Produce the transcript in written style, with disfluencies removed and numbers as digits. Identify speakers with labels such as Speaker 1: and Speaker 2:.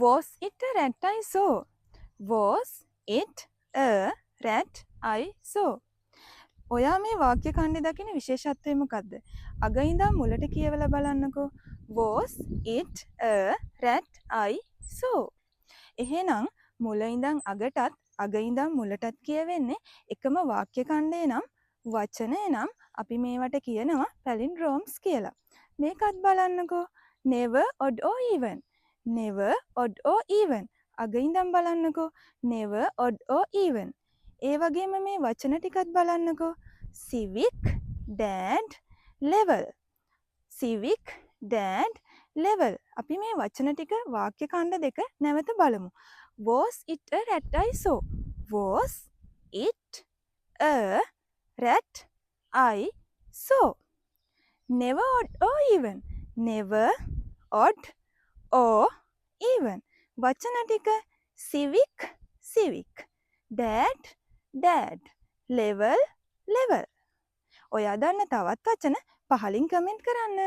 Speaker 1: Was it a rat I saw? Was it a rat I saw? ඔයා මේ වාක්‍ය ඛණ්ඩය දකින විශේෂත්වය මොකක්ද? අග ඉඳන් මුලට කියවලා බලන්නකෝ. Was it a rat I saw? එහෙනම් මුල ඉඳන් අගටත් අග ඉඳන් මුලටත් කියවෙන්නේ එකම වාක්‍ය ඛණ්ඩය නම් වචනය නම් අපි මේවට කියනවා palindromes කියලා. මේකත් බලන්නකෝ. Never, odd or even. Never, odd or even. අග ඉඳන් බලන්නකෝ. Never, odd or even. ඒ වගේම මේ වචන ටිකත් බලන්නකෝ. Civic, dad, level. Civic, dad, level. අපි මේ වචන ටික වාක්‍ය ඛණ්ඩ දෙක නැවත බලමු. Was it a rat I saw? Was it a rat I saw? Never, odd or even. Never, odd or even. වචන ටික civic, civic. Dad, dad. Level, level. ඔයා දන්න තවත් වචන පහලින් කමෙන්ට් කරන්න.